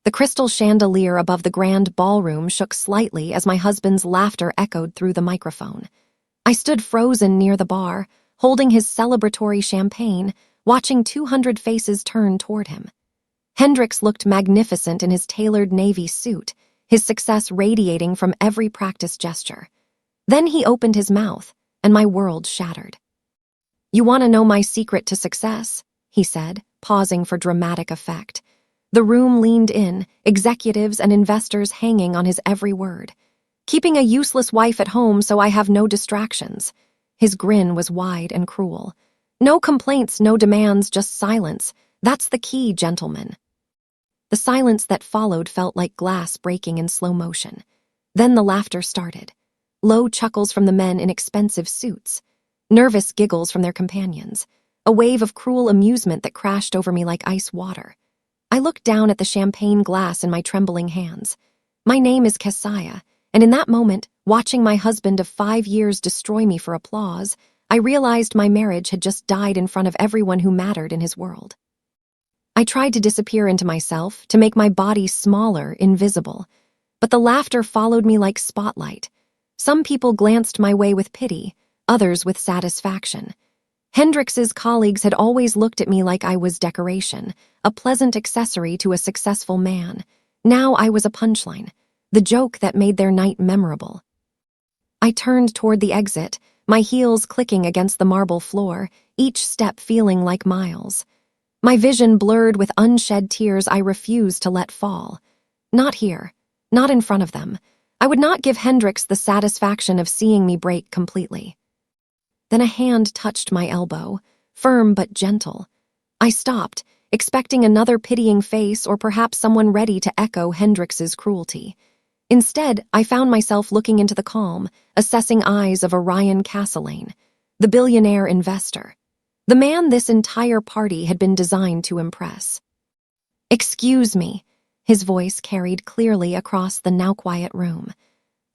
The crystal chandelier above the grand ballroom shook slightly as my husband's laughter echoed through the microphone. I stood frozen near the bar, holding his celebratory champagne, watching 200 faces turn toward him. Hendrix looked magnificent in his tailored navy suit, his success radiating from every practiced gesture. Then he opened his mouth, and my world shattered. "You want to know my secret to success?" he said, pausing for dramatic effect. The room leaned in, executives and investors hanging on his every word. "Keeping a useless wife at home so I have no distractions." His grin was wide and cruel. "No complaints, no demands, just silence. That's the key, gentlemen." The silence that followed felt like glass breaking in slow motion. Then the laughter started. Low chuckles from the men in expensive suits. Nervous giggles from their companions. A wave of cruel amusement that crashed over me like ice water. I looked down at the champagne glass in my trembling hands. My name is Keziah, and in that moment, watching my husband of 5 years destroy me for applause, I realized my marriage had just died in front of everyone who mattered in his world. I tried to disappear into myself, to make my body smaller, invisible. But the laughter followed me like spotlight. Some people glanced my way with pity, others with satisfaction. Hendrix's colleagues had always looked at me like I was decoration, a pleasant accessory to a successful man. Now I was a punchline, the joke that made their night memorable. I turned toward the exit, my heels clicking against the marble floor, each step feeling like miles. My vision blurred with unshed tears I refused to let fall. Not here, not in front of them. I would not give Hendrix the satisfaction of seeing me break completely. Then a hand touched my elbow, firm but gentle. I stopped, expecting another pitying face or perhaps someone ready to echo Hendrix's cruelty. Instead, I found myself looking into the calm, assessing eyes of Orion Castlane, the billionaire investor. The man this entire party had been designed to impress. "Excuse me," his voice carried clearly across the now quiet room.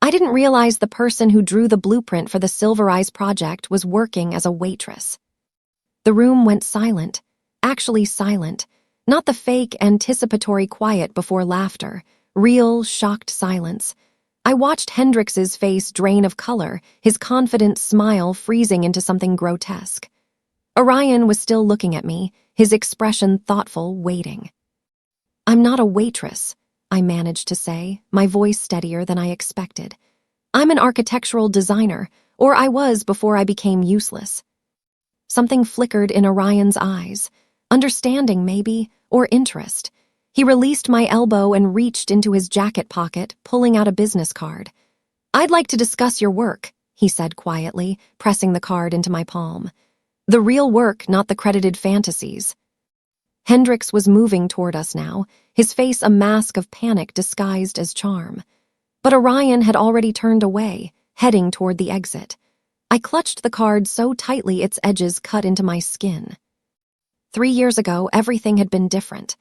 I didn't realize the person who drew the blueprint for the Silver Eyes project was working as a waitress. The room went silent, actually silent, not the fake, anticipatory quiet before laughter, real, shocked silence. I watched Hendrix's face drain of color, his confident smile freezing into something grotesque. Orion was still looking at me, his expression thoughtful, waiting. "I'm not a waitress," I managed to say, my voice steadier than I expected. "I'm an architectural designer, or I was before I became useless." Something flickered in Orion's eyes, understanding maybe, or interest. He released my elbow and reached into his jacket pocket, pulling out a business card. "I'd like to discuss your work," he said quietly, pressing the card into my palm. "The real work, not the credited fantasies." Hendrix was moving toward us now, his face a mask of panic disguised as charm. But Orion had already turned away, heading toward the exit. I clutched the card so tightly its edges cut into my skin. 3 years ago, everything had been different.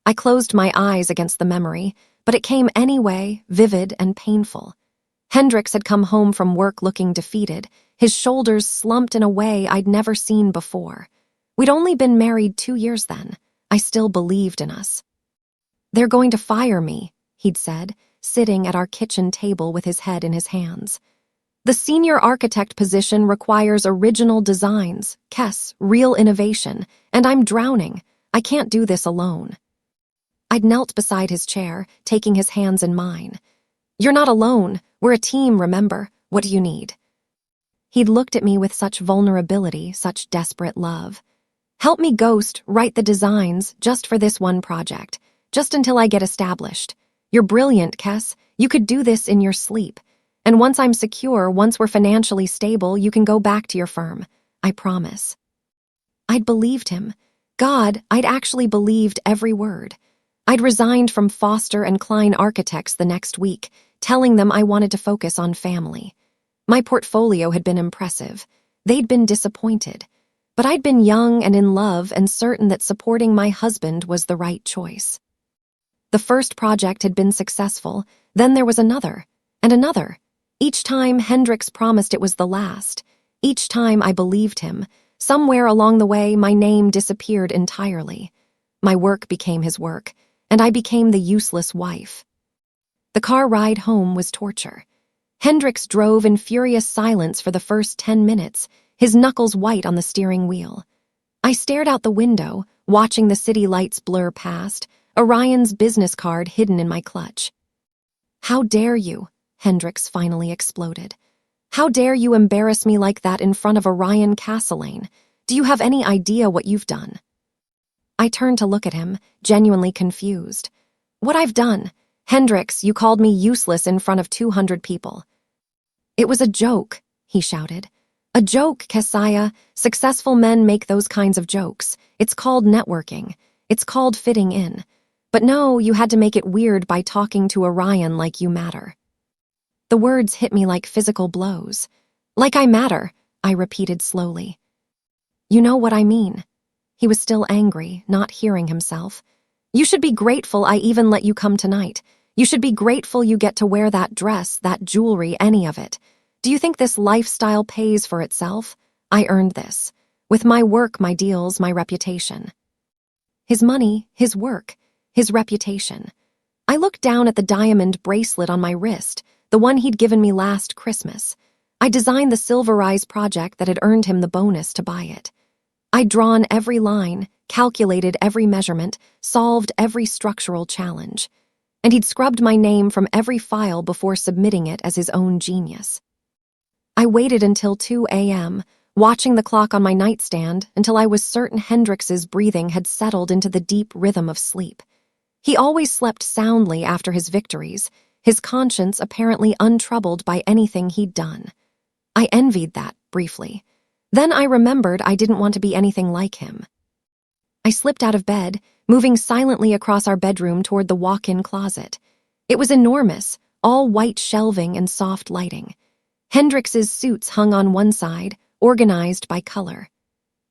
I closed my eyes against the memory, but it came anyway, vivid and painful. Hendrix had come home from work looking defeated, his shoulders slumped in a way I'd never seen before. We'd only been married 2 years then. I still believed in us. "They're going to fire me," he'd said, sitting at our kitchen table with his head in his hands. "The senior architect position requires original designs, real innovation, and I'm drowning. I can't do this alone." I'd knelt beside his chair, taking his hands in mine. "You're not alone. We're a team, remember? What do you need?" He'd looked at me with such vulnerability, such desperate love. "Help me ghost, write the designs, just for this one project, just until I get established. You're brilliant, Kes. You could do this in your sleep. And once I'm secure, once we're financially stable, you can go back to your firm. I promise." I'd believed him. God, I'd actually believed every word. I'd resigned from Foster and Klein Architects the next week, telling them I wanted to focus on family. My portfolio had been impressive. They'd been disappointed. But I'd been young and in love and certain that supporting my husband was the right choice. The first project had been successful, then there was another, and another. Each time Hendrix promised it was the last. Each time I believed him. Somewhere along the way, my name disappeared entirely. My work became his work, and I became the useless wife. The car ride home was torture. Hendricks drove in furious silence for the first 10 minutes, his knuckles white on the steering wheel. I stared out the window, watching the city lights blur past, Orion's business card hidden in my clutch. "How dare you?" Hendricks finally exploded. "How dare you embarrass me like that in front of Orion Castellane? Do you have any idea what you've done?" I turned to look at him, genuinely confused. "What I've done? Hendricks, you called me useless in front of 200 people." "It was a joke," he shouted. "A joke, Kesaya. Successful men make those kinds of jokes. It's called networking. It's called fitting in. But no, you had to make it weird by talking to Orion like you matter." The words hit me like physical blows. "Like I matter," I repeated slowly. "You know what I mean." He was still angry, not hearing himself. "You should be grateful I even let you come tonight. You should be grateful you get to wear that dress, that jewelry, any of it. Do you think this lifestyle pays for itself? I earned this. With my work, my deals, my reputation." His money, his work, his reputation. I looked down at the diamond bracelet on my wrist, the one he'd given me last Christmas. I designed the Silverize project that had earned him the bonus to buy it. I'd drawn every line, calculated every measurement, solved every structural challenge. And he'd scrubbed my name from every file before submitting it as his own genius. I waited until 2 a.m., watching the clock on my nightstand until I was certain Hendrix's breathing had settled into the deep rhythm of sleep. He always slept soundly after his victories, his conscience apparently untroubled by anything he'd done. I envied that, briefly. Then I remembered I didn't want to be anything like him. I slipped out of bed, moving silently across our bedroom toward the walk-in closet. It was enormous, all white shelving and soft lighting. Hendrix's suits hung on one side, organized by color.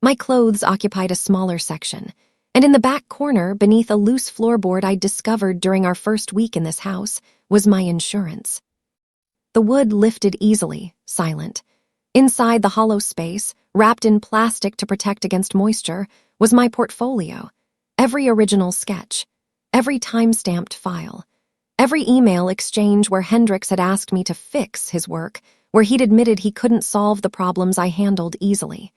My clothes occupied a smaller section, and in the back corner, beneath a loose floorboard I'd discovered during our first week in this house, was my insurance. The wood lifted easily, silent. Inside the hollow space, wrapped in plastic to protect against moisture, was my portfolio. Every original sketch, every time-stamped file, every email exchange where Hendricks had asked me to fix his work, where he'd admitted he couldn't solve the problems I handled easily.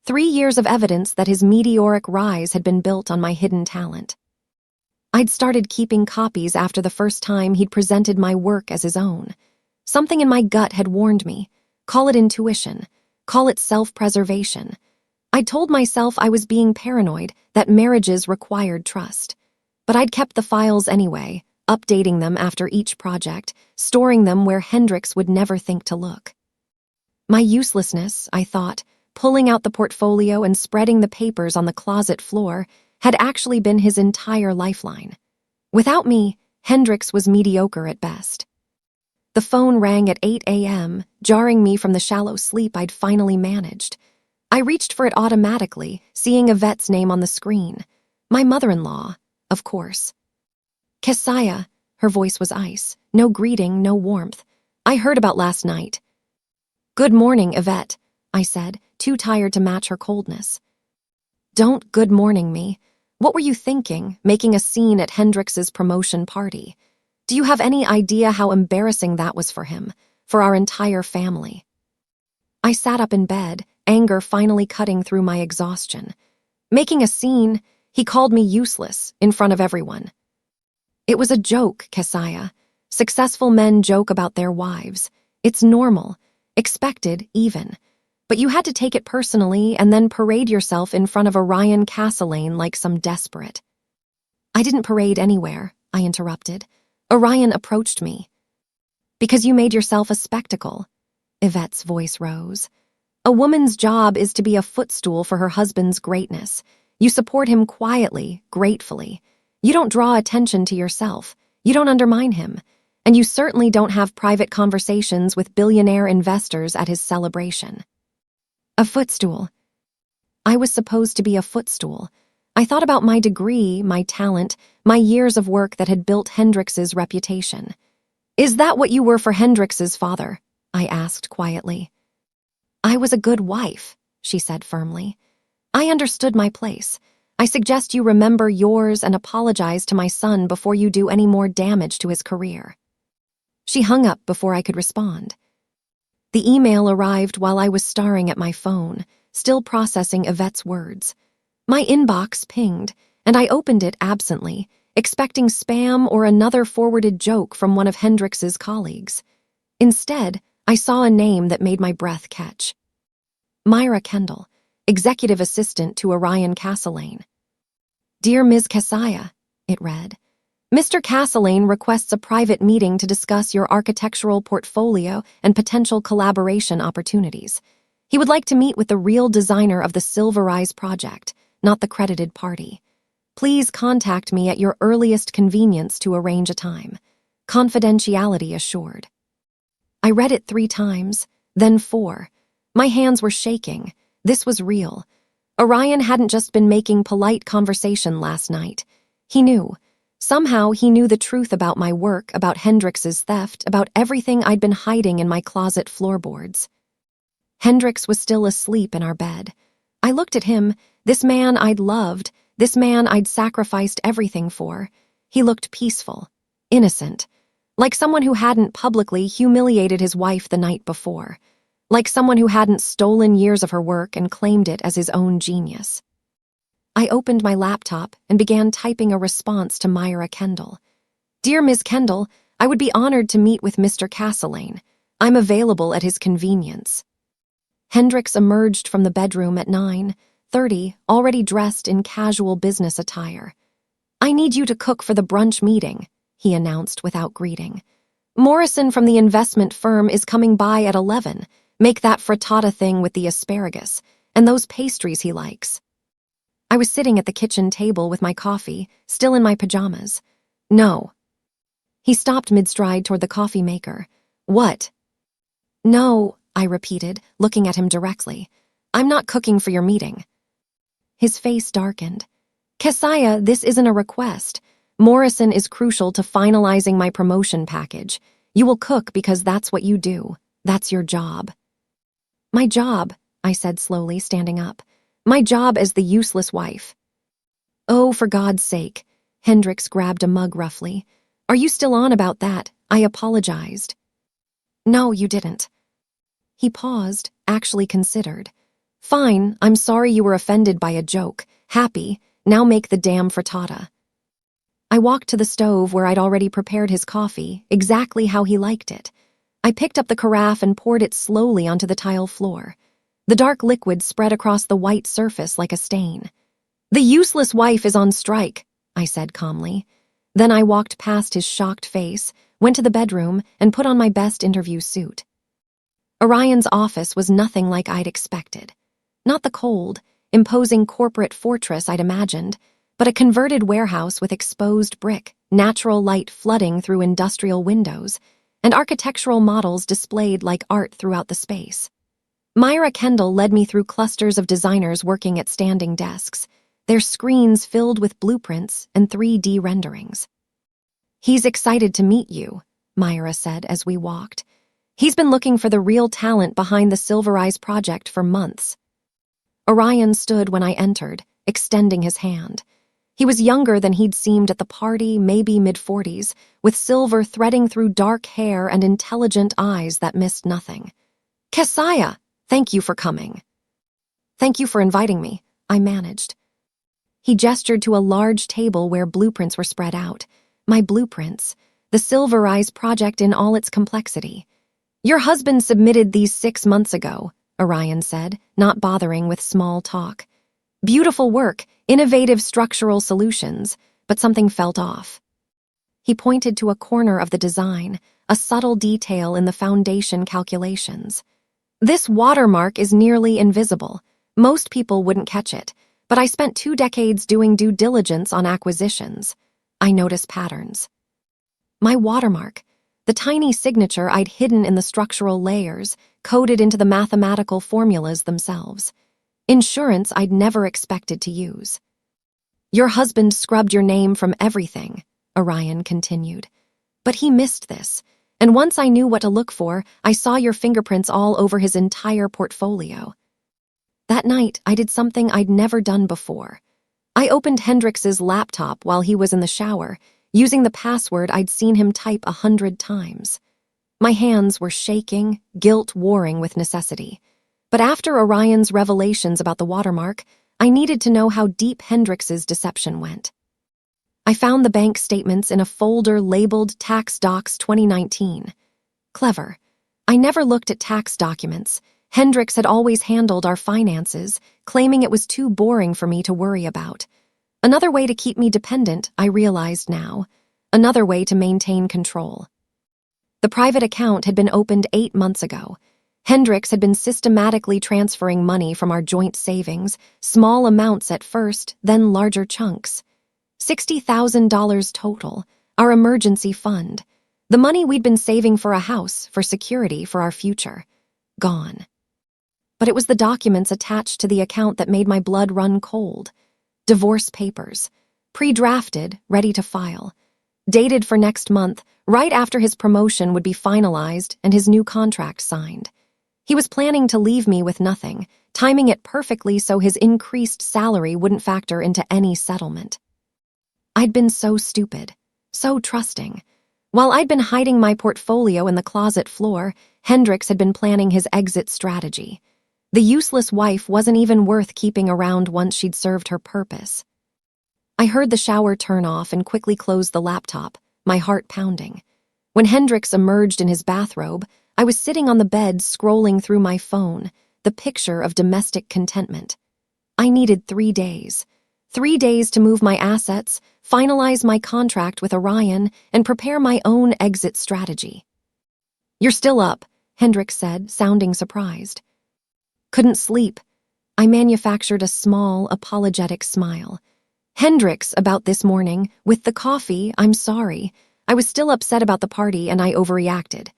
3 years of evidence that his meteoric rise had been built on my hidden talent. I'd started keeping copies after the first time he'd presented my work as his own. Something in my gut had warned me. Call it intuition. Call it self-preservation. I'd told myself I was being paranoid, that marriages required trust. But I'd kept the files anyway, updating them after each project, storing them where Hendricks would never think to look. My uselessness, I thought, pulling out the portfolio and spreading the papers on the closet floor, had actually been his entire lifeline. Without me, Hendricks was mediocre at best. The phone rang at 8 a.m., jarring me from the shallow sleep I'd finally managed. I reached for it automatically, seeing Yvette's name on the screen. My mother-in-law, of course. "Kesaya," her voice was ice. No greeting, no warmth. "I heard about last night." "Good morning, Yvette," I said, too tired to match her coldness. "Don't good morning me. What were you thinking, making a scene at Hendrix's promotion party? Do you have any idea how embarrassing that was for him, for our entire family?" I sat up in bed, anger finally cutting through my exhaustion. Making a scene, he called me useless, in front of everyone. "It was a joke, Kesaya. Successful men joke about their wives. It's normal, expected even. But you had to take it personally and then parade yourself in front of Orion Castellane like some desperate." "I didn't parade anywhere," I interrupted. "Orion approached me." "Because you made yourself a spectacle." Yvette's voice rose. "A woman's job is to be a footstool for her husband's greatness. You support him quietly, gratefully. You don't draw attention to yourself. You don't undermine him. And you certainly don't have private conversations with billionaire investors at his celebration." A footstool. I was supposed to be a footstool. I thought about my degree, my talent, my years of work that had built Hendrix's reputation. "Is that what you were for Hendrix's father?" I asked quietly. "I was a good wife," she said firmly. "I understood my place. I suggest you remember yours and apologize to my son before you do any more damage to his career." She hung up before I could respond. The email arrived while I was staring at my phone, still processing Yvette's words. My inbox pinged, and I opened it absently, expecting spam or another forwarded joke from one of Hendrix's colleagues. Instead, I saw a name that made my breath catch. Myra Kendall, executive assistant to Orion Castlane. "Dear Ms. Kesaya," it read, "Mr. Castlane requests a private meeting to discuss your architectural portfolio and potential collaboration opportunities. He would like to meet with the real designer of the Silverize project, not the credited party. Please contact me at your earliest convenience to arrange a time. Confidentiality assured." I read it 3 times, then 4. My hands were shaking. This was real. Orion hadn't just been making polite conversation last night. He knew. Somehow he knew the truth about my work, about Hendrix's theft, about everything I'd been hiding in my closet floorboards. Hendrix was still asleep in our bed. I looked at him, this man I'd loved, this man I'd sacrificed everything for. He looked peaceful, innocent, like someone who hadn't publicly humiliated his wife the night before, like someone who hadn't stolen years of her work and claimed it as his own genius. I opened my laptop and began typing a response to Myra Kendall. "Dear Ms. Kendall, I would be honored to meet with Mr. Castlane. I'm available at his convenience." Hendrix emerged from the bedroom at 9:30, already dressed in casual business attire. "I need you to cook for the brunch meeting," he announced without greeting. "Morrison from the investment firm is coming by at 11. Make that frittata thing with the asparagus, and those pastries he likes." I was sitting at the kitchen table with my coffee, still in my pajamas. "No." He stopped mid-stride toward the coffee maker. "What?" "No," I repeated, looking at him directly. "I'm not cooking for your meeting." His face darkened. "Kesaya, this isn't a request. Morrison is crucial to finalizing my promotion package. You will cook because that's what you do. That's your job." "My job," I said slowly, standing up. "My job as the useless wife." "Oh, for God's sake." Hendrix grabbed a mug roughly. "Are you still on about that? I apologized." "No, you didn't." He paused, actually considered. "Fine, I'm sorry you were offended by a joke. Happy, now make the damn frittata." I walked to the stove where I'd already prepared his coffee, exactly how he liked it. I picked up the carafe and poured it slowly onto the tile floor. The dark liquid spread across the white surface like a stain. "The useless wife is on strike," I said calmly. Then I walked past his shocked face, went to the bedroom, and put on my best interview suit. Orion's office was nothing like I'd expected. Not the cold, imposing corporate fortress I'd imagined, but a converted warehouse with exposed brick, natural light flooding through industrial windows, and architectural models displayed like art throughout the space. Myra Kendall led me through clusters of designers working at standing desks, their screens filled with blueprints and 3D renderings. "He's excited to meet you," Myra said as we walked. "He's been looking for the real talent behind the Silverize project for months." Orion stood when I entered, extending his hand. He was younger than he'd seemed at the party, maybe mid-40s, with silver threading through dark hair and intelligent eyes that missed nothing. "Kesaya, thank you for coming." "Thank you for inviting me," I managed. He gestured to a large table where blueprints were spread out. My blueprints, the Silverize project in all its complexity. "Your husband submitted these 6 months ago," Orion said, not bothering with small talk. "Beautiful work, innovative structural solutions, but something felt off." He pointed to a corner of the design, a subtle detail in the foundation calculations. "This watermark is nearly invisible. Most people wouldn't catch it, but I spent 2 decades doing due diligence on acquisitions. I notice patterns." My watermark, the tiny signature I'd hidden in the structural layers, coded into the mathematical formulas themselves. Insurance I'd never expected to use. "Your husband scrubbed your name from everything," Orion continued. "But he missed this, and once I knew what to look for, I saw your fingerprints all over his entire portfolio. That night, I did something I'd never done before. I opened Hendrix's laptop while he was in the shower, using the password I'd seen him type 100 times. My hands were shaking, guilt warring with necessity. But after Orion's revelations about the watermark, I needed to know how deep Hendrix's deception went. I found the bank statements in a folder labeled Tax Docs 2019. Clever. I never looked at tax documents. Hendrix had always handled our finances, claiming it was too boring for me to worry about. Another way to keep me dependent, I realized now. Another way to maintain control. The private account had been opened 8 months ago. Hendrix had been systematically transferring money from our joint savings, small amounts at first, then larger chunks. $60,000 total, our emergency fund. The money we'd been saving for a house, for security, for our future. Gone. But it was the documents attached to the account that made my blood run cold. Divorce papers. Pre-drafted, ready to file. Dated for next month, right after his promotion would be finalized and his new contract signed. He was planning to leave me with nothing, timing it perfectly so his increased salary wouldn't factor into any settlement. I'd been so stupid, so trusting. While I'd been hiding my portfolio in the closet floor, Hendrix had been planning his exit strategy. The useless wife wasn't even worth keeping around once she'd served her purpose. I heard the shower turn off and quickly closed the laptop, my heart pounding. When Hendrix emerged in his bathrobe, I was sitting on the bed scrolling through my phone, the picture of domestic contentment. I needed 3 days. 3 days to move my assets, finalize my contract with Orion, and prepare my own exit strategy. "You're still up," Hendrix said, sounding surprised. "Couldn't sleep." I manufactured a small, apologetic smile. "Hendrix, about this morning, with the coffee, I'm sorry. I was still upset about the party and I overreacted."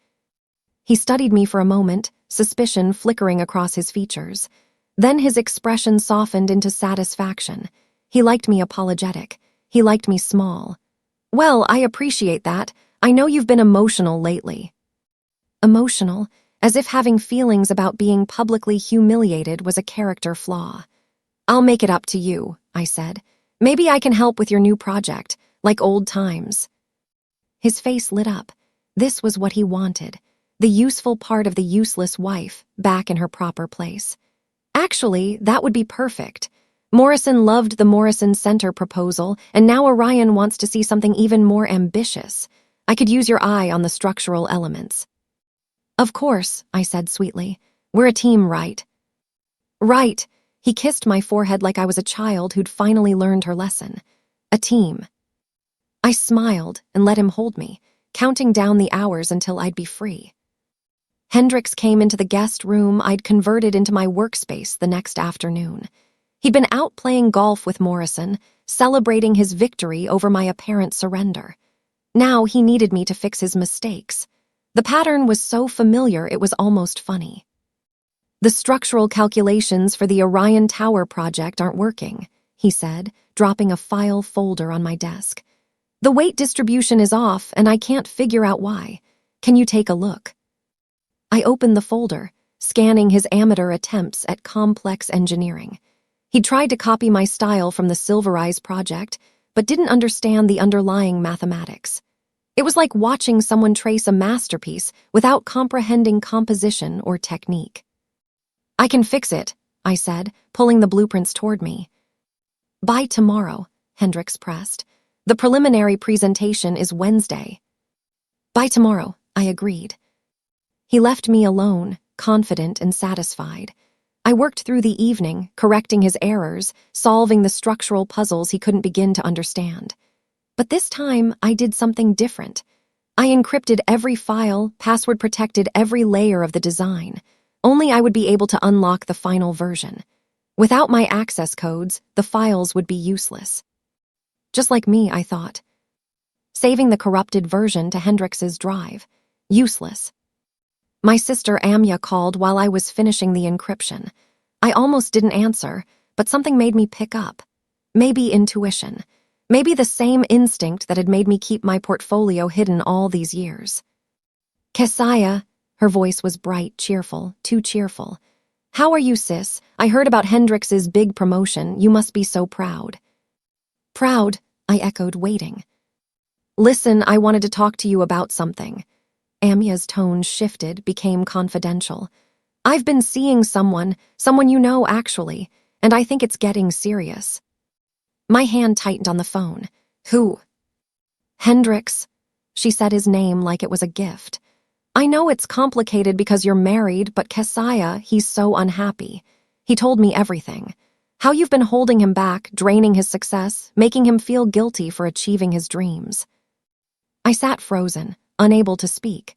He studied me for a moment, suspicion flickering across his features. Then his expression softened into satisfaction. He liked me apologetic. He liked me small. "Well, I appreciate that. I know you've been emotional lately." Emotional, as if having feelings about being publicly humiliated was a character flaw. "I'll make it up to you," I said. "Maybe I can help with your new project, like old times." His face lit up. This was what he wanted. The useful part of the useless wife, back in her proper place. Actually, that would be perfect. Morrison loved the Morrison Center proposal, and now Orion wants to see something even more ambitious. I could use your eye on the structural elements. "Of course," I said sweetly. "We're a team, right?" "Right." He kissed my forehead like I was a child who'd finally learned her lesson. "A team." I smiled and let him hold me, counting down the hours until I'd be free. Hendrix came into the guest room I'd converted into my workspace the next afternoon. He'd been out playing golf with Morrison, celebrating his victory over my apparent surrender. Now he needed me to fix his mistakes. The pattern was so familiar it was almost funny. "The structural calculations for the Orion Tower project aren't working," he said, dropping a file folder on my desk. "The weight distribution is off, and I can't figure out why. Can you take a look?" I opened the folder, scanning his amateur attempts at complex engineering. He tried to copy my style from the Silverize project, but didn't understand the underlying mathematics. It was like watching someone trace a masterpiece without comprehending composition or technique. "I can fix it," I said, pulling the blueprints toward me. "By tomorrow," Hendrix pressed. "The preliminary presentation is Wednesday." "By tomorrow," I agreed. He left me alone, confident and satisfied. I worked through the evening, correcting his errors, solving the structural puzzles he couldn't begin to understand. But this time, I did something different. I encrypted every file, password-protected every layer of the design. Only I would be able to unlock the final version. Without my access codes, the files would be useless. Just like me, I thought. Saving the corrupted version to Hendrix's drive. Useless. My sister Amya called while I was finishing the encryption. I almost didn't answer, but something made me pick up. Maybe intuition. Maybe the same instinct that had made me keep my portfolio hidden all these years. "Kesaya," her voice was bright, cheerful, too cheerful. "How are you, sis? I heard about Hendrix's big promotion. You must be so proud." Proud, I echoed, waiting. Listen, I wanted to talk to you about something. Amya's tone shifted, became confidential. I've been seeing someone you know actually, and I think it's getting serious. My hand tightened on the phone. Who? Hendrix. She said his name like it was a gift. I know it's complicated because you're married, but Kesaya, he's so unhappy. He told me everything. How you've been holding him back, draining his success, making him feel guilty for achieving his dreams. I sat frozen, unable to speak.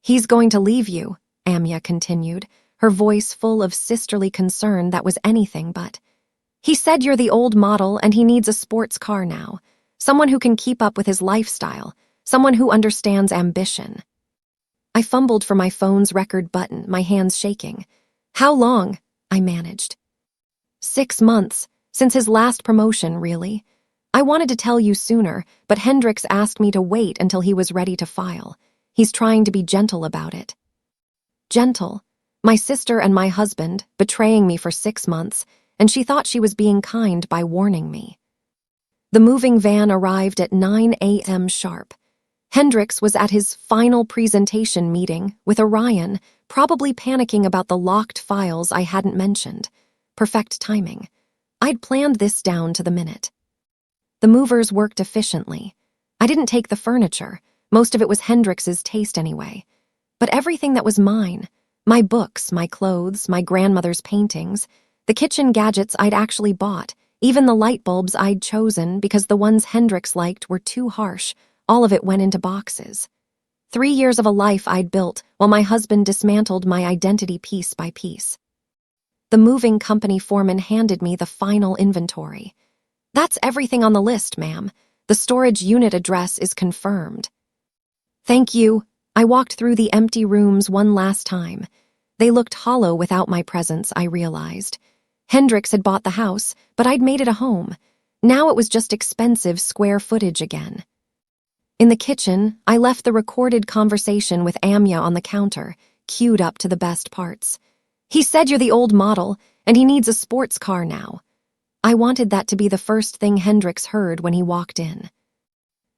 He's going to leave you, Amya continued, her voice full of sisterly concern that was anything but. He said you're the old model and he needs a sports car now. Someone who can keep up with his lifestyle. Someone who understands ambition. I fumbled for my phone's record button, my hands shaking. How long? I managed. 6 months, since his last promotion, really. I wanted to tell you sooner, but Hendrix asked me to wait until he was ready to file. He's trying to be gentle about it. Gentle? My sister and my husband, betraying me for 6 months, and she thought she was being kind by warning me. The moving van arrived at 9 a.m. sharp. Hendrix was at his final presentation meeting with Orion, probably panicking about the locked files I hadn't mentioned. Perfect timing. I'd planned this down to the minute. The movers worked efficiently. I didn't take the furniture. Most of it was Hendrix's taste anyway. But everything that was mine, my books, my clothes, my grandmother's paintings, the kitchen gadgets I'd actually bought, even the light bulbs I'd chosen because the ones Hendrix liked were too harsh, all of it went into boxes. 3 years of a life I'd built while my husband dismantled my identity piece by piece. The moving company foreman handed me the final inventory. That's everything on the list, ma'am. The storage unit address is confirmed. Thank you. I walked through the empty rooms one last time. They looked hollow without my presence, I realized. Hendrix had bought the house, but I'd made it a home. Now it was just expensive square footage again. In the kitchen, I left the recorded conversation with Amya on the counter, queued up to the best parts. He said you're the old model, and he needs a sports car now. I wanted that to be the first thing Hendrix heard when he walked in.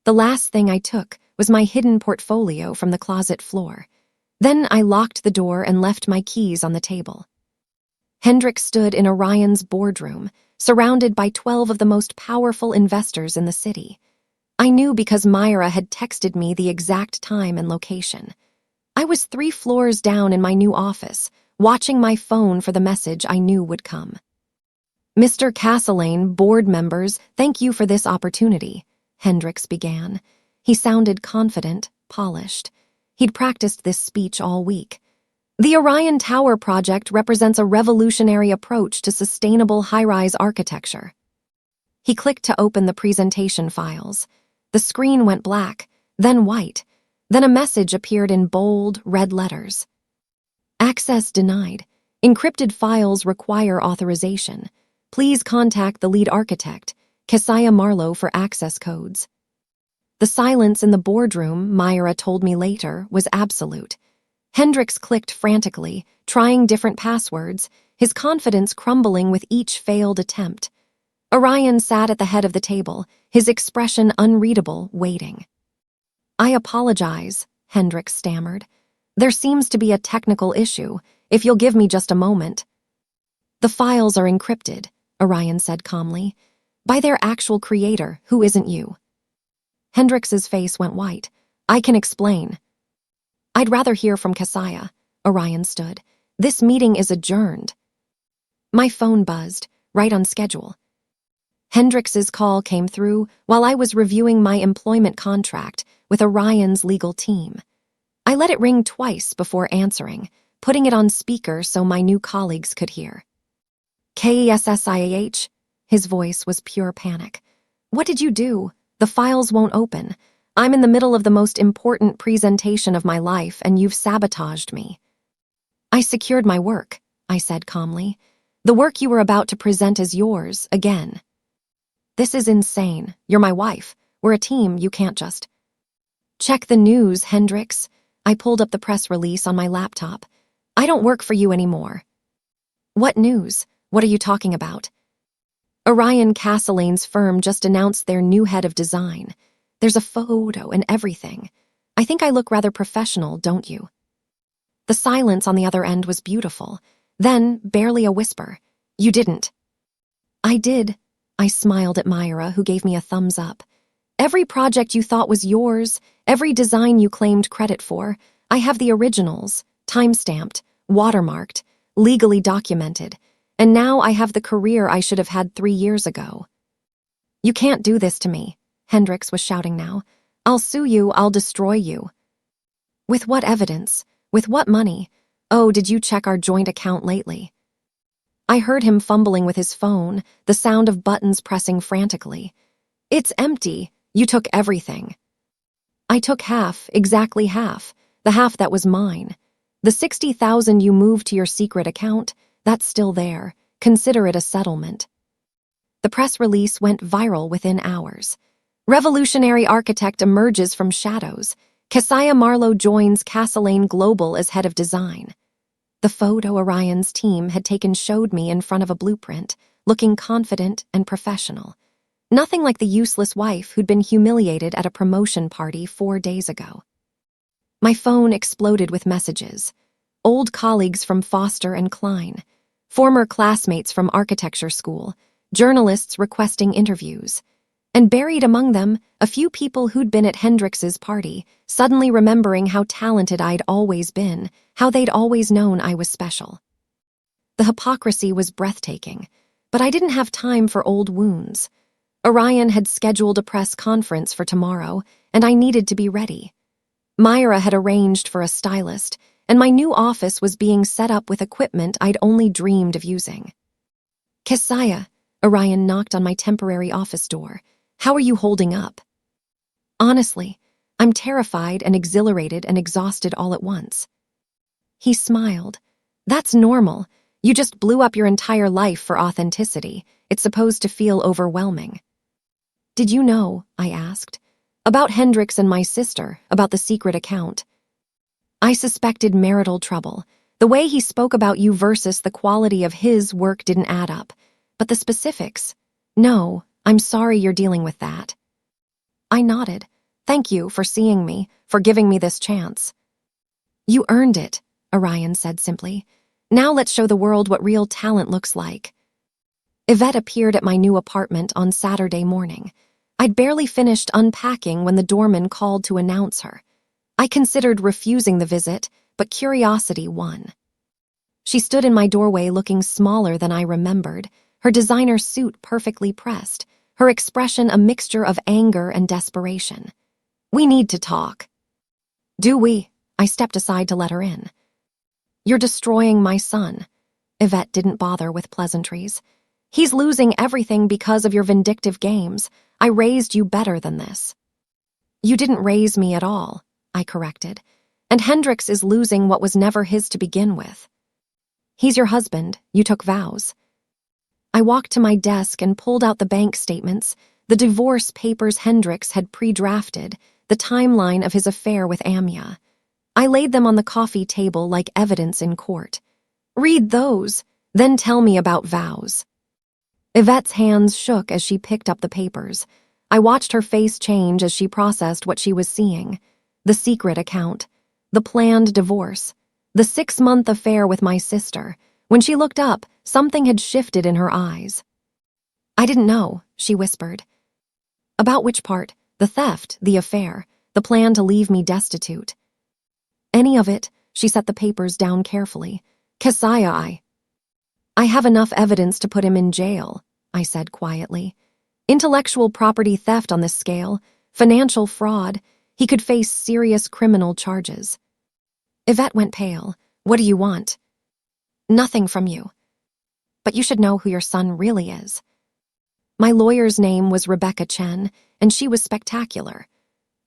The last thing I took was my hidden portfolio from the closet floor. Then I locked the door and left my keys on the table. Hendrix stood in Orion's boardroom, surrounded by 12 of the most powerful investors in the city. I knew because Myra had texted me the exact time and location. I was 3 floors down in my new office, watching my phone for the message I knew would come. Mr. Castellane, board members, thank you for this opportunity, Hendrix began. He sounded confident, polished. He'd practiced this speech all week. The Orion Tower project represents a revolutionary approach to sustainable high-rise architecture. He clicked to open the presentation files. The screen went black, then white. Then a message appeared in bold, red letters. Access denied. Encrypted files require authorization. Please contact the lead architect, Kesaya Marlowe, for access codes. The silence in the boardroom, Myra told me later, was absolute. Hendrix clicked frantically, trying different passwords, his confidence crumbling with each failed attempt. Orion sat at the head of the table, his expression unreadable, waiting. I apologize, Hendrix stammered. There seems to be a technical issue, if you'll give me just a moment. The files are encrypted, Orion said calmly, by their actual creator, who isn't you. Hendrix's face went white. I can explain. I'd rather hear from Kesaya. Orion stood. This meeting is adjourned. My phone buzzed, right on schedule. Hendrix's call came through while I was reviewing my employment contract with Orion's legal team. I let it ring twice before answering, putting it on speaker so my new colleagues could hear. KESSIAH? His voice was pure panic. What did you do? The files won't open. I'm in the middle of the most important presentation of my life, and you've sabotaged me. I secured my work, I said calmly. The work you were about to present is yours, again. This is insane. You're my wife. We're a team, you can't just... Check the news, Hendrix. I pulled up the press release on my laptop. I don't work for you anymore. What news? What are you talking about? Orion Castellane's firm just announced their new head of design. There's a photo and everything. I think I look rather professional, don't you?" The silence on the other end was beautiful. Then, barely a whisper, "You didn't." "I did." I smiled at Myra, who gave me a thumbs up. "Every project you thought was yours, every design you claimed credit for, I have the originals, time-stamped, watermarked, legally documented, and now I have the career I should have had 3 years ago." "You can't do this to me," Hendricks was shouting now. "I'll sue you, I'll destroy you." "With what evidence? With what money? Oh, did you check our joint account lately?" I heard him fumbling with his phone, the sound of buttons pressing frantically. "It's empty. You took everything." "I took half, exactly half, the half that was mine. The 60,000 you moved to your secret account, that's still there. Consider it a settlement." The press release went viral within hours. Revolutionary architect emerges from shadows. Keziah Marlowe joins Castellane Global as head of design. The photo Orion's team had taken showed me in front of a blueprint, looking confident and professional. Nothing like the useless wife who'd been humiliated at a promotion party 4 days ago. My phone exploded with messages. Old colleagues from Foster and Klein, former classmates from architecture school, journalists requesting interviews. And buried among them, a few people who'd been at Hendrix's party, suddenly remembering how talented I'd always been, how they'd always known I was special. The hypocrisy was breathtaking, but I didn't have time for old wounds. Orion had scheduled a press conference for tomorrow, and I needed to be ready. Myra had arranged for a stylist, and my new office was being set up with equipment I'd only dreamed of using. "Keziah," Orion knocked on my temporary office door. "How are you holding up?" "Honestly, I'm terrified and exhilarated and exhausted all at once." He smiled. "That's normal. You just blew up your entire life for authenticity. It's supposed to feel overwhelming." "Did you know," I asked, "about Hendrix and my sister, about the secret account?" "I suspected marital trouble. The way he spoke about you versus the quality of his work didn't add up. But the specifics? No, I'm sorry you're dealing with that." I nodded. "Thank you for seeing me, for giving me this chance." "You earned it," Orion said simply. "Now let's show the world what real talent looks like." Yvette appeared at my new apartment on Saturday morning. I'd barely finished unpacking when the doorman called to announce her. I considered refusing the visit, but curiosity won. She stood in my doorway looking smaller than I remembered, her designer suit perfectly pressed, her expression a mixture of anger and desperation. "We need to talk." "Do we?" I stepped aside to let her in. "You're destroying my son." Yvette didn't bother with pleasantries. "He's losing everything because of your vindictive games. I raised you better than this." "You didn't raise me at all," I corrected. "And Hendrix is losing what was never his to begin with." "He's your husband. You took vows." I walked to my desk and pulled out the bank statements, the divorce papers Hendrix had pre-drafted, the timeline of his affair with Amya. I laid them on the coffee table like evidence in court. "Read those, then tell me about vows." Yvette's hands shook as she picked up the papers. I watched her face change as she processed what she was seeing. The secret account, the planned divorce, the 6-month affair with my sister. When she looked up, something had shifted in her eyes. "I didn't know," she whispered. "About which part? The theft, the affair, the plan to leave me destitute?" "Any of it." She set the papers down carefully. "Keziah, I have enough evidence to put him in jail," I said quietly. "Intellectual property theft on this scale, financial fraud, he could face serious criminal charges." Yvette went pale. "What do you want?" "Nothing from you. But you should know who your son really is." My lawyer's name was Rebecca Chen, and she was spectacular.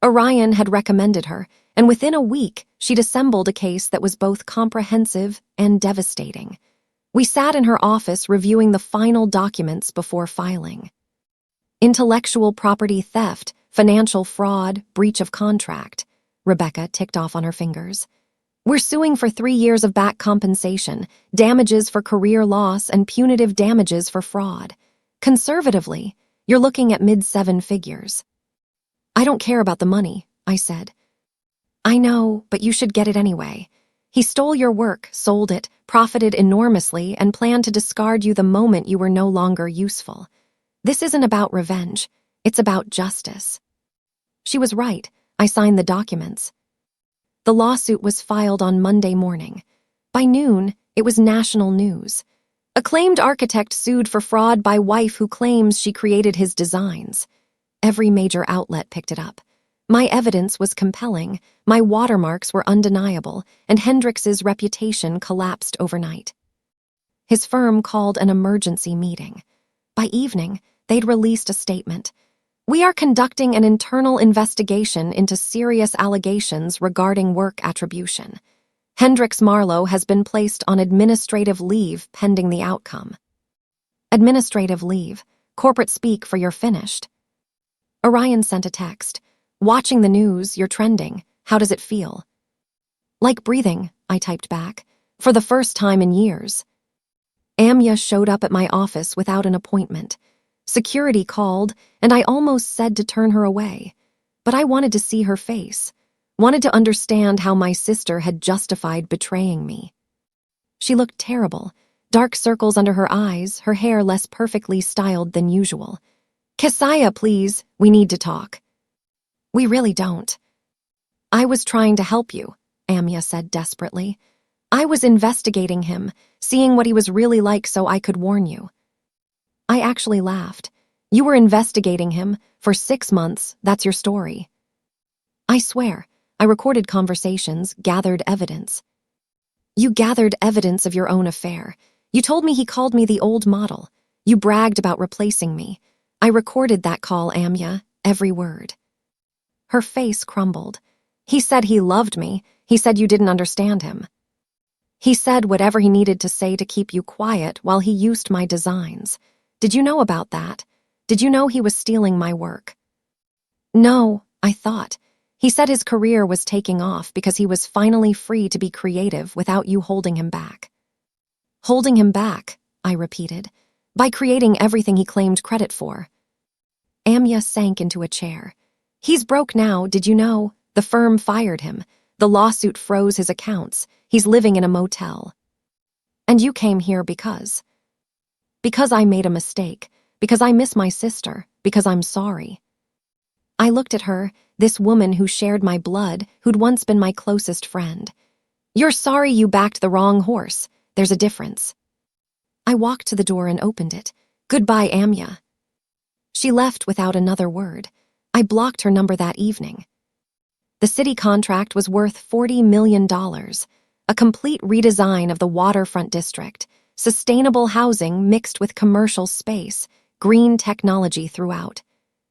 Orion had recommended her, and within a week, she'd assembled a case that was both comprehensive and devastating. We sat in her office reviewing the final documents before filing. Intellectual property theft, financial fraud, breach of contract. Rebecca ticked off on her fingers. "We're suing for 3 years of back compensation, damages for career loss, and punitive damages for fraud. Conservatively, you're looking at mid-seven figures. I don't care about the money, I said. I know, but you should get it anyway. He stole your work, sold it, profited enormously, and planned to discard you the moment you were no longer useful. This isn't about revenge. It's about justice. She was right. I signed the documents. The lawsuit was filed on Monday morning. By noon, it was national news. Acclaimed architect sued for fraud by wife who claims she created his designs. Every major outlet picked it up. My evidence was compelling, my watermarks were undeniable, and Hendrix's reputation collapsed overnight. His firm called an emergency meeting. By evening, they'd released a statement. We are conducting an internal investigation into serious allegations regarding work attribution. Hendrix Marlowe has been placed on administrative leave pending the outcome. Administrative leave, corporate speak for you're finished. Orion sent a text. Watching the news, you're trending. How does it feel? Like breathing, I typed back. For the first time in years. Amya showed up at my office without an appointment. Security called, and I almost said to turn her away. But I wanted to see her face. Wanted to understand how my sister had justified betraying me. She looked terrible. Dark circles under her eyes, her hair less perfectly styled than usual. Keziah, please, we need to talk. We really don't. I was trying to help you, Amya said desperately. I was investigating him, seeing what he was really like so I could warn you. I actually laughed. You were investigating him for 6 months, that's your story. I swear, I recorded conversations, gathered evidence. You gathered evidence of your own affair. You told me he called me the old model. You bragged about replacing me. I recorded that call, Amya, every word. Her face crumbled. He said he loved me. He said you didn't understand him. He said whatever he needed to say to keep you quiet while he used my designs. Did you know about that? Did you know he was stealing my work? No, I thought. He said his career was taking off because he was finally free to be creative without you holding him back. Holding him back, I repeated, by creating everything he claimed credit for. Amya sank into a chair. He's broke now, did you know? The firm fired him. The lawsuit froze his accounts. He's living in a motel. And you came here because? Because I made a mistake. Because I miss my sister. Because I'm sorry. I looked at her, this woman who shared my blood, who'd once been my closest friend. You're sorry you backed the wrong horse. There's a difference. I walked to the door and opened it. Goodbye, Amya. She left without another word. I blocked her number that evening. The city contract was worth $40 million, a complete redesign of the waterfront district, sustainable housing mixed with commercial space, green technology throughout.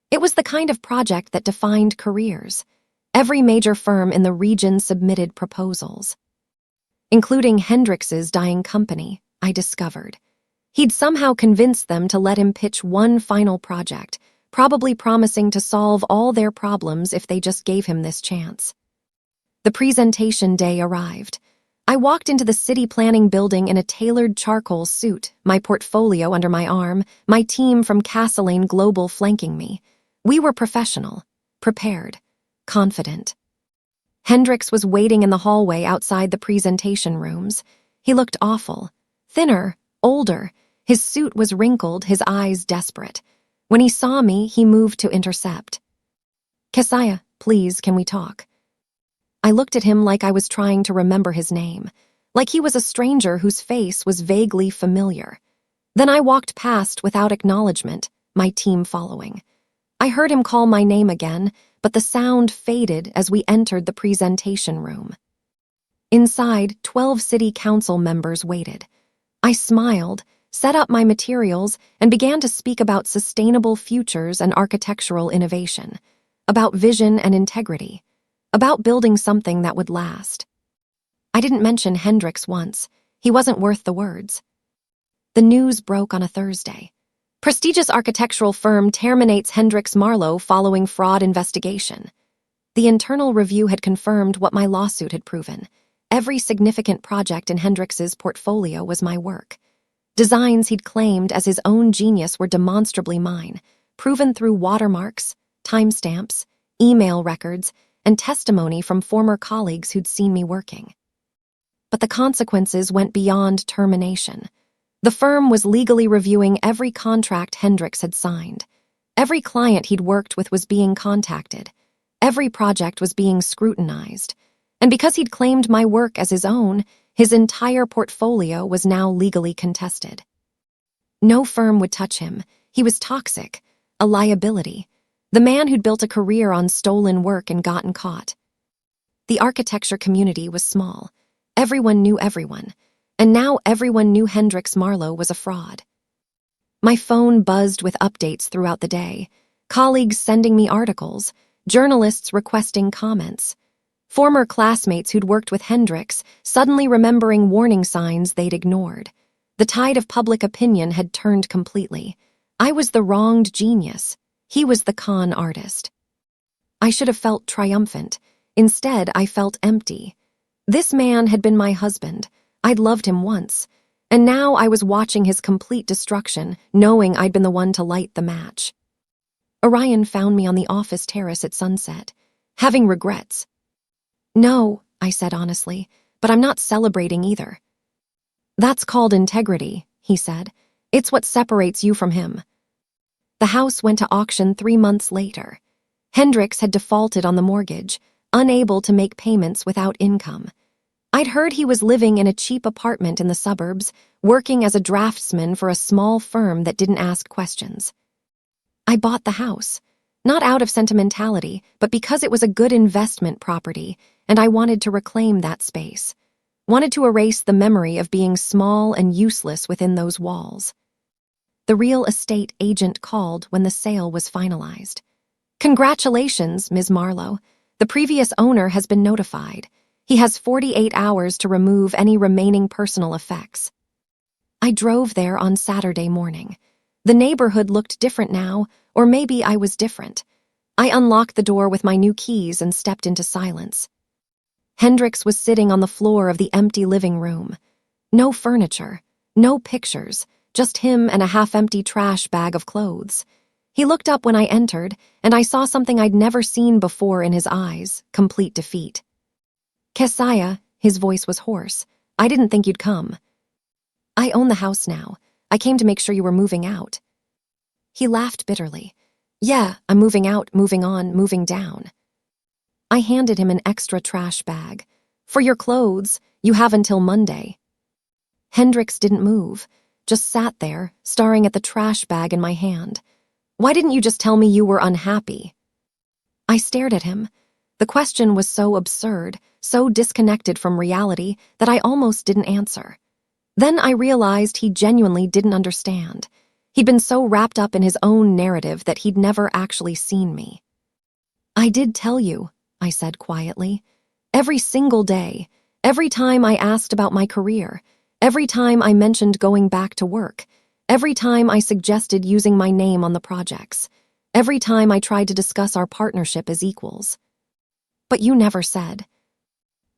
It was the kind of project that defined careers. Every major firm in the region submitted proposals. Including Hendrix's dying company, I discovered. He'd somehow convinced them to let him pitch one final project, probably promising to solve all their problems if they just gave him this chance. The presentation day arrived. I walked into the city planning building in a tailored charcoal suit, my portfolio under my arm, my team from Castellane Global flanking me. We were professional, prepared, confident. Hendrix was waiting in the hallway outside the presentation rooms. He looked awful, thinner, older. His suit was wrinkled, his eyes desperate. When he saw me, he moved to intercept. Keziah, please, can we talk? I looked at him like I was trying to remember his name, like he was a stranger whose face was vaguely familiar. Then I walked past without acknowledgement, my team following. I heard him call my name again, but the sound faded as we entered the presentation room. Inside, 12 city council members waited. I smiled, set up my materials, and began to speak about sustainable futures and architectural innovation, about vision and integrity, about building something that would last. I didn't mention Hendrix once. He wasn't worth the words. The news broke on a Thursday. Prestigious architectural firm terminates Hendrix Marlowe following fraud investigation. The internal review had confirmed what my lawsuit had proven. Every significant project in Hendrix's portfolio was my work. Designs he'd claimed as his own genius were demonstrably mine, proven through watermarks, timestamps, email records, and testimony from former colleagues who'd seen me working. But the consequences went beyond termination. The firm was legally reviewing every contract Hendricks had signed. Every client he'd worked with was being contacted. Every project was being scrutinized. And because he'd claimed my work as his own, his entire portfolio was now legally contested. No firm would touch him. He was toxic, a liability. The man who'd built a career on stolen work and gotten caught. The architecture community was small. Everyone knew everyone. And now everyone knew Hendricks Marlowe was a fraud. My phone buzzed with updates throughout the day. Colleagues sending me articles. Journalists requesting comments. Former classmates who'd worked with Hendricks suddenly remembering warning signs they'd ignored. The tide of public opinion had turned completely. I was the wronged genius. He was the con artist. I should have felt triumphant. Instead, I felt empty. This man had been my husband. I'd loved him once. And now I was watching his complete destruction, knowing I'd been the one to light the match. Orion found me on the office terrace at sunset, having regrets. "No," I said honestly, "but I'm not celebrating either." "That's called integrity," he said. "It's what separates you from him." The house went to auction 3 months later. Hendricks had defaulted on the mortgage, unable to make payments without income. I'd heard he was living in a cheap apartment in the suburbs, working as a draftsman for a small firm that didn't ask questions. I bought the house, not out of sentimentality, but because it was a good investment property, and I wanted to reclaim that space. Wanted to erase the memory of being small and useless within those walls. The real estate agent called when the sale was finalized. "Congratulations, Ms. Marlowe. The previous owner has been notified. He has 48 hours to remove any remaining personal effects." I drove there on Saturday morning. The neighborhood looked different now, or maybe I was different. I unlocked the door with my new keys and stepped into silence. Hendricks was sitting on the floor of the empty living room. No furniture, no pictures, just him and a half-empty trash bag of clothes. He looked up when I entered, and I saw something I'd never seen before in his eyes, complete defeat. "Keziah," his voice was hoarse. "I didn't think you'd come." "I own the house now. I came to make sure you were moving out." He laughed bitterly. "Yeah, I'm moving out, moving on, moving down." I handed him an extra trash bag. "For your clothes, you have until Monday." Hendricks didn't move, just sat there, staring at the trash bag in my hand. "Why didn't you just tell me you were unhappy?" I stared at him. The question was so absurd, so disconnected from reality, that I almost didn't answer. Then I realized he genuinely didn't understand. He'd been so wrapped up in his own narrative that he'd never actually seen me. "I did tell you," I said quietly. "Every single day, every time I asked about my career, every time I mentioned going back to work, every time I suggested using my name on the projects, every time I tried to discuss our partnership as equals. But you never said."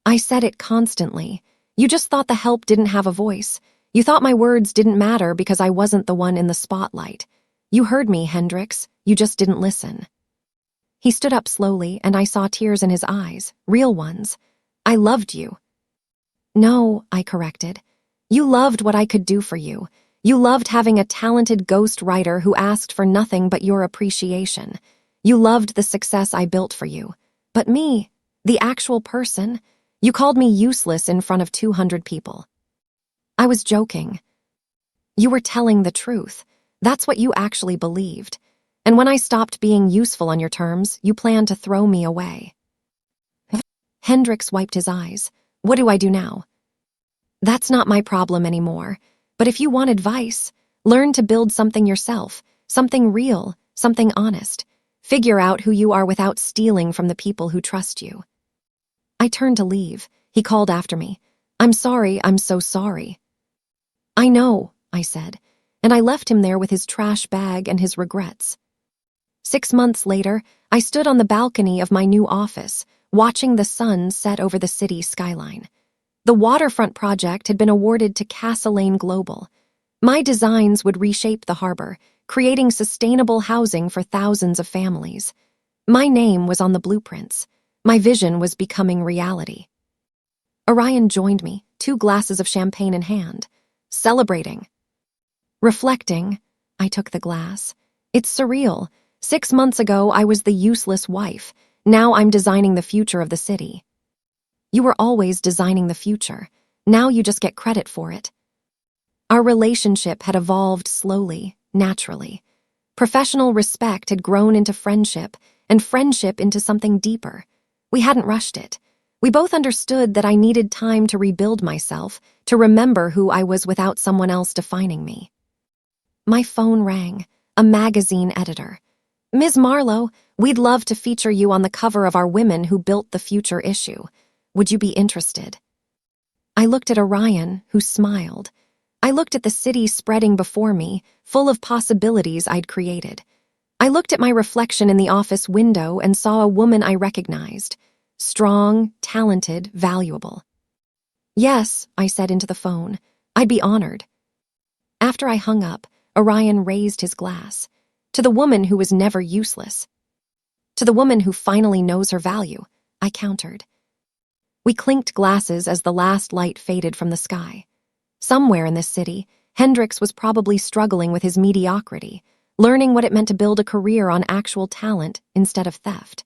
"I said it constantly. You just thought the help didn't have a voice. You thought my words didn't matter because I wasn't the one in the spotlight. You heard me, Hendricks. You just didn't listen." He stood up slowly, and I saw tears in his eyes, real ones. "I loved you." "No," I corrected. "You loved what I could do for you. You loved having a talented ghost writer who asked for nothing but your appreciation. You loved the success I built for you. But me, the actual person, you called me useless in front of 200 people." I was joking. "You were telling the truth. That's what you actually believed. And when I stopped being useful on your terms, you planned to throw me away." Hendricks wiped his eyes. "What do I do now?" "That's not my problem anymore. But if you want advice, learn to build something yourself, something real, something honest. Figure out who you are without stealing from the people who trust you." I turned to leave. He called after me. "I'm sorry, I'm so sorry." "I know," I said, and I left him there with his trash bag and his regrets. 6 months later, I stood on the balcony of my new office, watching the sun set over the city skyline. The waterfront project had been awarded to Castlelane Global. My designs would reshape the harbor, creating sustainable housing for thousands of families. My name was on the blueprints. My vision was becoming reality. Orion joined me, 2 glasses of champagne in hand. Celebrating. Reflecting, I took the glass. It's surreal. 6 months ago, I was the useless wife. Now I'm designing the future of the city. You were always designing the future. Now you just get credit for it. Our relationship had evolved slowly, naturally. Professional respect had grown into friendship, and friendship into something deeper. We hadn't rushed it. We both understood that I needed time to rebuild myself, to remember who I was without someone else defining me. My phone rang. A magazine editor. "Ms. Marlowe, we'd love to feature you on the cover of our Women Who Built the Future issue. Would you be interested?" I looked at Orion, who smiled. I looked at the city spreading before me, full of possibilities I'd created. I looked at my reflection in the office window and saw a woman I recognized. Strong, talented, valuable. "Yes," I said into the phone. "I'd be honored." After I hung up, Orion raised his glass. "To the woman who was never useless. To the woman who finally knows her value," I countered. We clinked glasses as the last light faded from the sky. Somewhere in this city, Hendrix was probably struggling with his mediocrity, learning what it meant to build a career on actual talent instead of theft.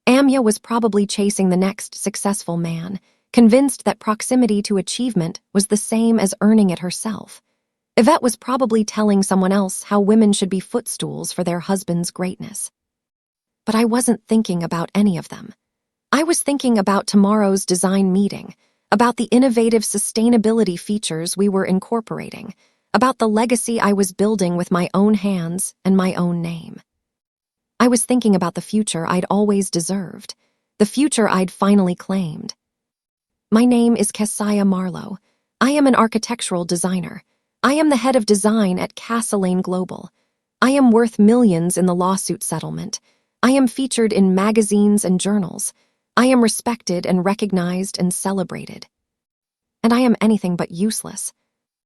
Amya was probably chasing the next successful man, convinced that proximity to achievement was the same as earning it herself. Yvette was probably telling someone else how women should be footstools for their husband's greatness. But I wasn't thinking about any of them. I was thinking about tomorrow's design meeting, about the innovative sustainability features we were incorporating, about the legacy I was building with my own hands and my own name. I was thinking about the future I'd always deserved, the future I'd finally claimed. My name is Keziah Marlowe. I am an architectural designer. I am the head of design at Castellane Global. I am worth millions in the lawsuit settlement. I am featured in magazines and journals. I am respected and recognized and celebrated. And I am anything but useless.